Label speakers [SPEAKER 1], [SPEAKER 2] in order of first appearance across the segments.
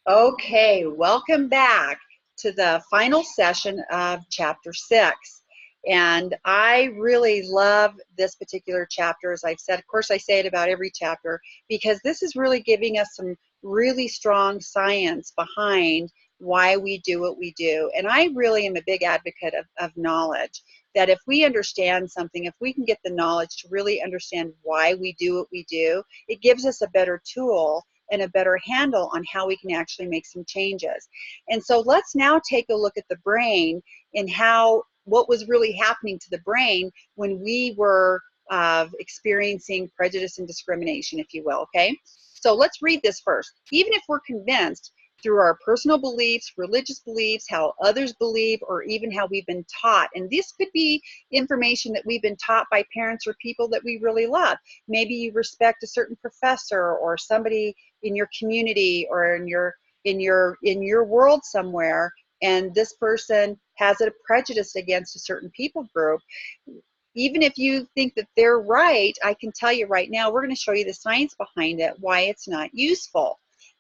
[SPEAKER 1] Okay, welcome back to the final session of chapter 6. And I really love this particular chapter, as I've said. Of course, I say it about every chapter because this is really giving us some really strong science behind why we do what we do. And I really am a big advocate of knowledge, that if we understand something, if we can get the knowledge to really understand why we do what we do, it gives us a better tool and a better handle on how we can actually make some changes. And so let's now take a look at the brain and what was really happening to the brain when we were experiencing prejudice and discrimination, if you will, okay? So let's read this first. Even if we're convinced through our personal beliefs, religious beliefs, how others believe, or even how we've been taught. And this could be information that we've been taught by parents or people that we really love. Maybe you respect a certain professor or somebody in your community or in your world somewhere, and this person has a prejudice against a certain people group. Even if you think that they're right, I can tell you right now, we're going to show you the science behind it, why it's not useful.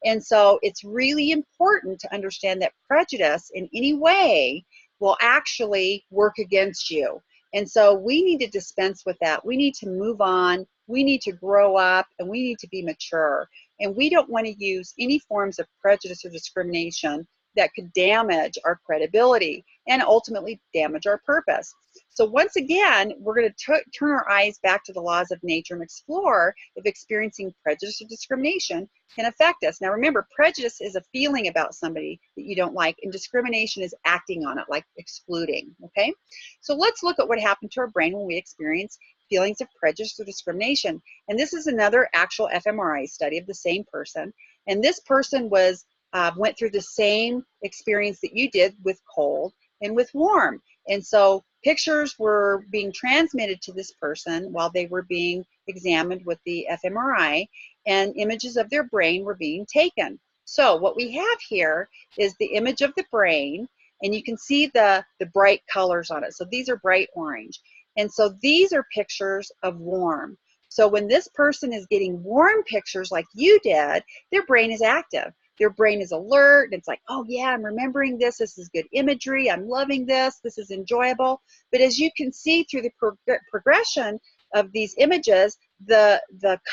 [SPEAKER 1] And so it's really important to understand that prejudice in any way will actually work against you. And so we need to dispense with that. We need to move on. We need to grow up, and we need to be mature. And we don't want to use any forms of prejudice or discrimination that could damage our credibility and ultimately damage our purpose. So once again, we're going to turn our eyes back to the laws of nature and explore if experiencing prejudice or discrimination can affect us. Now remember, prejudice is a feeling about somebody that you don't like, and discrimination is acting on it, like excluding, okay? So let's look at what happened to our brain when we experience feelings of prejudice or discrimination. And this is another actual fMRI study of the same person. And this person went through the same experience that you did with cold and with warm. And so pictures were being transmitted to this person while they were being examined with the fMRI, and images of their brain were being taken. So what we have here is the image of the brain, and you can see the bright colors on it. So these are bright orange. And so these are pictures of warm. So when this person is getting warm pictures like you did, their brain is active. Their brain is alert, and it's like, oh yeah, I'm remembering this. This is good imagery. I'm loving this. This is enjoyable. But as you can see through the progression of these images, the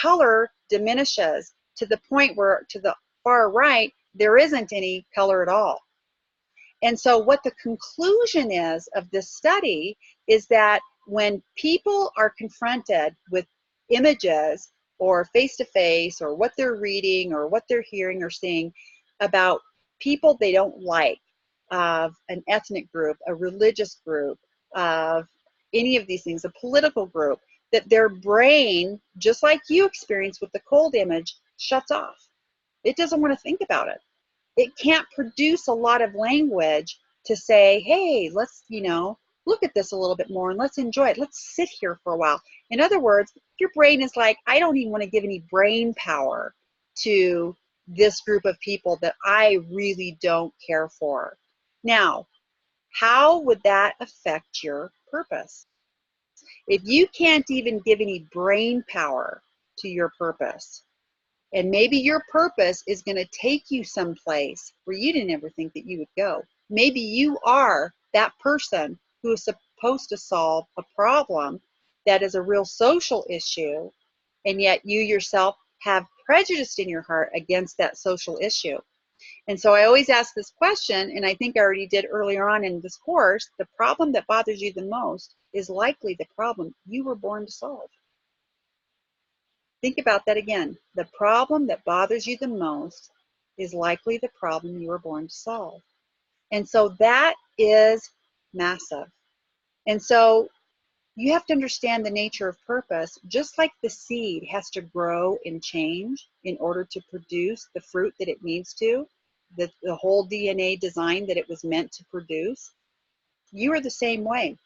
[SPEAKER 1] color diminishes to the point where to the far right, there isn't any color at all. And so what the conclusion is of this study is that when people are confronted with images or face-to-face or what they're reading or what they're hearing or seeing about people they don't like, of an ethnic group, a religious group, of any of these things, a political group, that their brain, just like you experienced with the cold image, shuts off. It doesn't want to think about it. It can't produce a lot of language to say, hey, let's, look at this a little bit more and let's enjoy it. Let's sit here for a while. In other words, your brain is like, I don't even want to give any brain power to this group of people that I really don't care for. Now, how would that affect your purpose? If you can't even give any brain power to your purpose, and maybe your purpose is going to take you someplace where you didn't ever think that you would go. Maybe you are that person who is supposed to solve a problem that is a real social issue, and yet you yourself have prejudice in your heart against that social issue. And so I always ask this question, and I think I already did earlier on in this course, the problem that bothers you the most is likely the problem you were born to solve. Think about that again. The problem that bothers you the most is likely the problem you were born to solve. And so that is massive. And so you have to understand the nature of purpose. Just like the seed has to grow and change in order to produce the fruit that it needs to, the whole DNA design that it was meant to produce, you are the same way.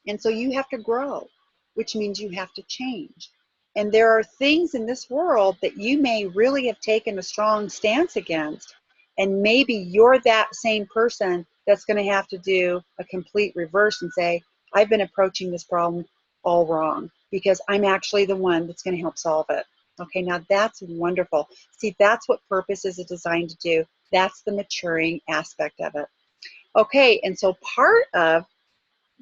[SPEAKER 1] And so you have to grow, which means you have to change. And there are things in this world that you may really have taken a strong stance against. And maybe you're that same person that's going to have to do a complete reverse and say, I've been approaching this problem all wrong because I'm actually the one that's going to help solve it. Okay, now that's wonderful. See, that's what purpose is designed to do. That's the maturing aspect of it. Okay, and so part of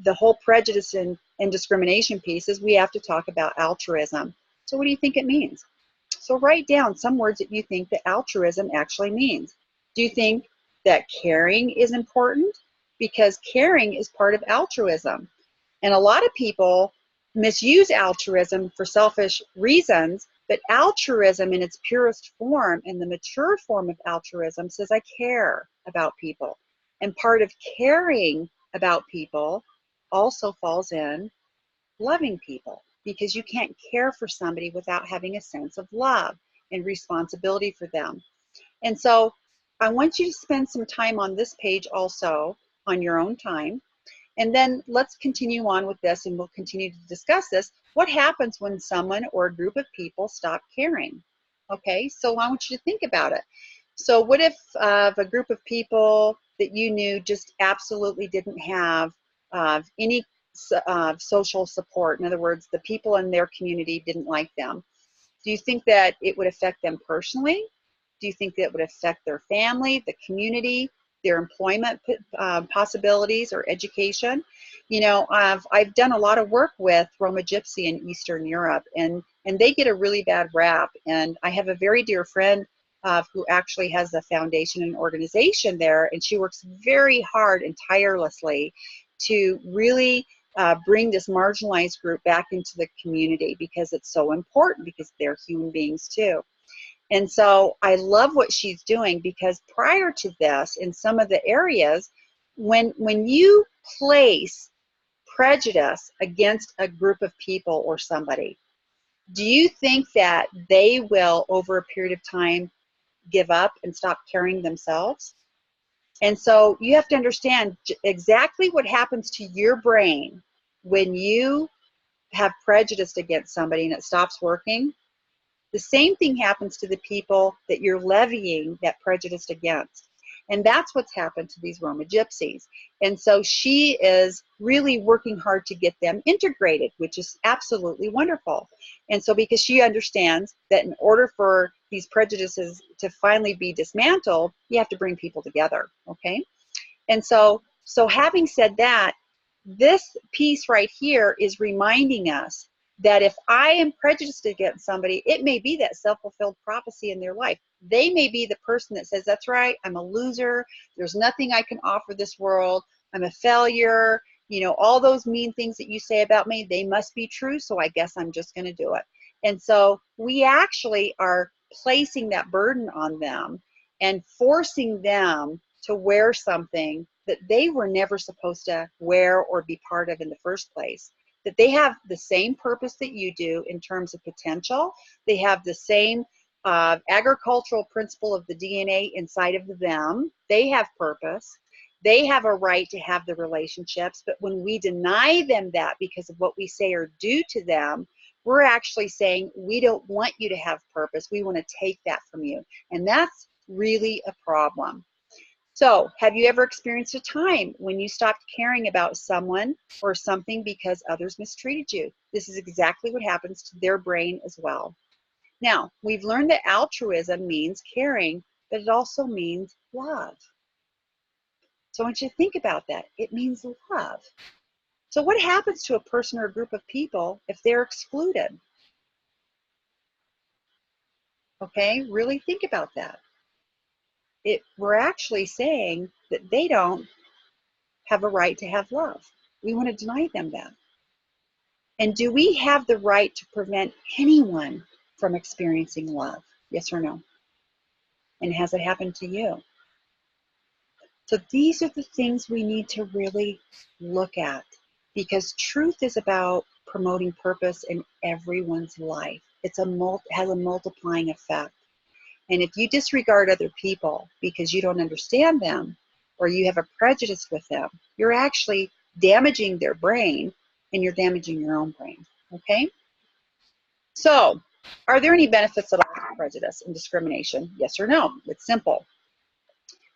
[SPEAKER 1] the whole prejudice and discrimination piece is we have to talk about altruism. So what do you think it means? So write down some words that you think that altruism actually means. Do you think that caring is important? Because caring is part of altruism. And a lot of people misuse altruism for selfish reasons, but altruism in its purest form and the mature form of altruism says I care about people. And part of caring about people also falls in loving people, because you can't care for somebody without having a sense of love and responsibility for them. And so I want you to spend some time on this page also on your own time. And then let's continue on with this, and we'll continue to discuss this. What happens when someone or a group of people stop caring? Okay, so I want you to think about it. So what if a group of people that you knew just absolutely didn't have any social support? In other words, the people in their community didn't like them. Do you think that it would affect them personally? Do you think that it would affect their family, the community, their employment possibilities or education? You know, I've done a lot of work with Roma Gypsy in Eastern Europe, and they get a really bad rap. And I have a very dear friend who actually has a foundation and organization there, and she works very hard and tirelessly to really bring this marginalized group back into the community, because it's so important, because they're human beings too. And so I love what she's doing, because prior to this, in some of the areas, when you place prejudice against a group of people or somebody, do you think that they will, over a period of time, give up and stop caring themselves? And so you have to understand exactly what happens to your brain when you have prejudice against somebody and it stops working. The same thing happens to the people that you're levying that prejudice against. And that's what's happened to these Roma Gypsies. And so she is really working hard to get them integrated, which is absolutely wonderful. And so because she understands that in order for these prejudices to finally be dismantled, you have to bring people together, okay? And so having said that, this piece right here is reminding us that if I am prejudiced against somebody, it may be that self-fulfilled prophecy in their life. They may be the person that says, that's right, I'm a loser, there's nothing I can offer this world, I'm a failure, you know, all those mean things that you say about me, they must be true, so I guess I'm just going to do it. And so we actually are placing that burden on them and forcing them to wear something that they were never supposed to wear or be part of in the first place. That they have the same purpose that you do in terms of potential. They have the same agricultural principle of the DNA inside of them. They have purpose. They have a right to have the relationships, but when we deny them that because of what we say or do to them, we're actually saying, we don't want you to have purpose. We want to take that from you. And that's really a problem. So, have you ever experienced a time when you stopped caring about someone or something because others mistreated you? This is exactly what happens to their brain as well. Now, we've learned that altruism means caring, but it also means love. So I want you to think about that. It means love. So what happens to a person or a group of people if they're excluded? Okay, really think about that. We're actually saying that they don't have a right to have love. We want to deny them that. And do we have the right to prevent anyone from experiencing love? Yes or no? And has it happened to you? So these are the things we need to really look at, because truth is about promoting purpose in everyone's life. Has a multiplying effect. And if you disregard other people because you don't understand them or you have a prejudice with them, you're actually damaging their brain and you're damaging your own brain. Okay? So, are there any benefits at all to prejudice and discrimination? Yes or no? It's simple.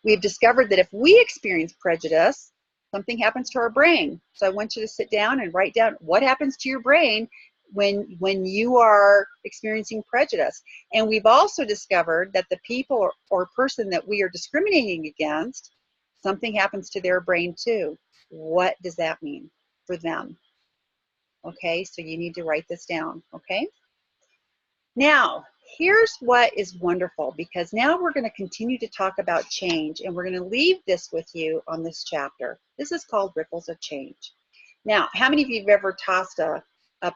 [SPEAKER 1] We've discovered that if we experience prejudice, something happens to our brain. So I want you to sit down and write down what happens to your brain when you are experiencing prejudice. And we've also discovered that the people or person that we are discriminating against, something happens to their brain too. What does that mean for them? Okay, so you need to write this down, okay? Now, here's what is wonderful, because now we're going to continue to talk about change, and we're going to leave this with you on this chapter. This is called Ripples of Change. Now, how many of you have ever tossed a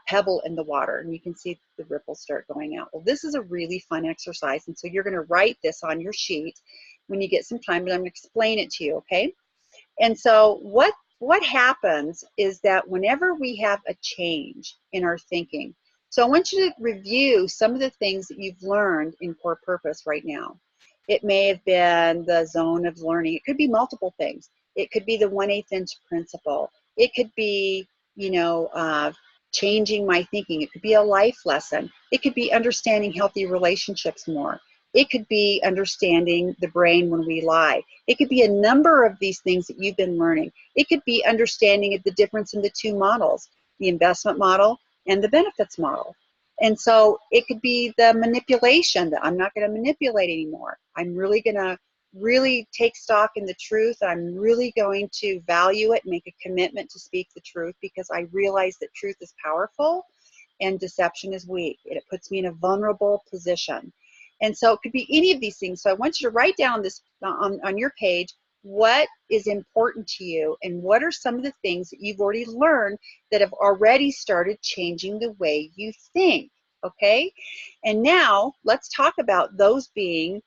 [SPEAKER 1] pebble in the water and you can see the ripples start going out? Well, this is a really fun exercise, and so you're going to write this on your sheet when you get some time, but I'm going to explain it to you, okay? And so what happens is that whenever we have a change in our thinking, so I want you to review some of the things that you've learned in Core Purpose right now. It may have been the zone of learning. It could be multiple things. It could be the 1/8 inch principle. It could be, you know, changing my thinking. It could be a life lesson. It could be understanding healthy relationships more. It could be understanding the brain when we lie. It could be a number of these things that you've been learning. It could be understanding the difference in the two models, the investment model and the benefits model. And so it could be the manipulation, that I'm not going to manipulate anymore. I'm really going to take stock in the truth. I'm really going to value it, make a commitment to speak the truth, because I realize that truth is powerful and deception is weak. It puts me in a vulnerable position. And so it could be any of these things. So I want you to write down this on your page, what is important to you and what are some of the things that you've already learned that have already started changing the way you think, okay? And now let's talk about those being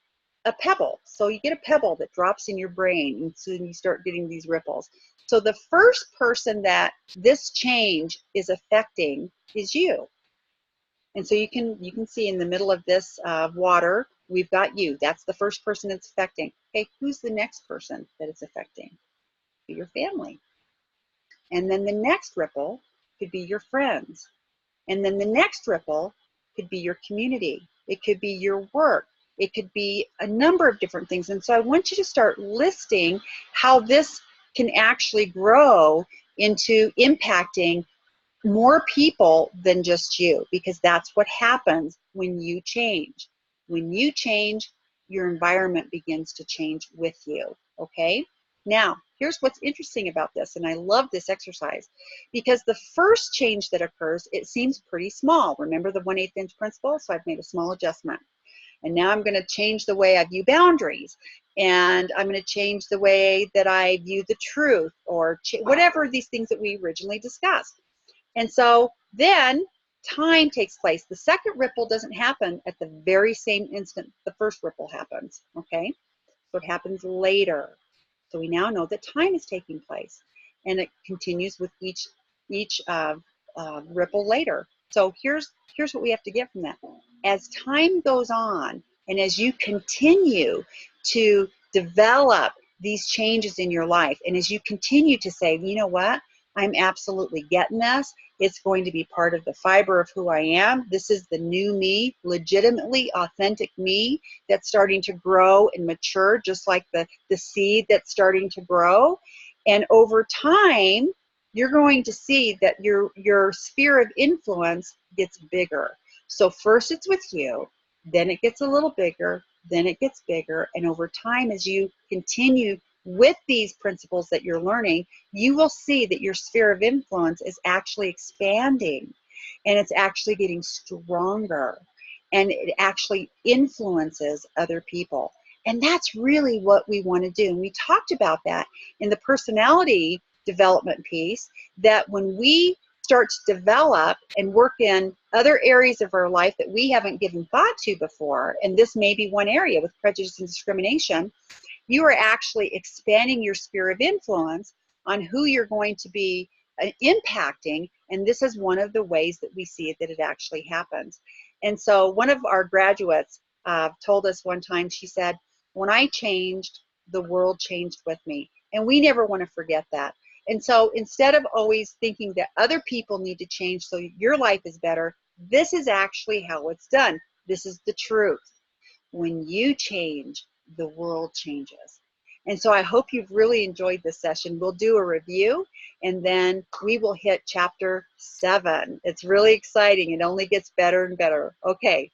[SPEAKER 1] a pebble. So you get a pebble that drops in your brain, and soon you start getting these ripples. So the first person that this change is affecting is you. And so you can see in the middle of this water, we've got you. That's the first person it's affecting. Okay, who's the next person that it's affecting? Your family. And then the next ripple could be your friends. And then the next ripple could be your community. It could be your work. It could be a number of different things. And so I want you to start listing how this can actually grow into impacting more people than just you, because that's what happens when you change. When you change, your environment begins to change with you, okay? Now, here's what's interesting about this, and I love this exercise, because the first change that occurs, it seems pretty small. Remember the 1/8 inch principle? So I've made a small adjustment. And now I'm going to change the way I view boundaries, and I'm going to change the way that I view the truth, or whatever these things that we originally discussed. And so then time takes place. The second ripple doesn't happen at the very same instant the first ripple happens, okay? So it happens later. So we now know that time is taking place, and it continues with each ripple later. So here's what we have to get from that. As time goes on, and as you continue to develop these changes in your life, and as you continue to say, you know what, I'm absolutely getting this. It's going to be part of the fiber of who I am. This is the new me, legitimately authentic me that's starting to grow and mature, just like the seed that's starting to grow. And over time, you're going to see that your sphere of influence gets bigger. So first it's with you, then it gets a little bigger, then it gets bigger, and over time, as you continue with these principles that you're learning, you will see that your sphere of influence is actually expanding, and it's actually getting stronger, and it actually influences other people. And that's really what we want to do. And we talked about that in the personality development piece, that when we start to develop and work in other areas of our life that we haven't given thought to before, and this may be one area with prejudice and discrimination, you are actually expanding your sphere of influence on who you're going to be impacting, and this is one of the ways that we see it, that it actually happens. And so one of our graduates told us one time, she said, when I changed, the world changed with me. And we never want to forget that. And so instead of always thinking that other people need to change so your life is better, this is actually how it's done. This is the truth. When you change, the world changes. And so I hope you've really enjoyed this session. We'll do a review, and then we will hit chapter 7. It's really exciting. It only gets better and better. Okay,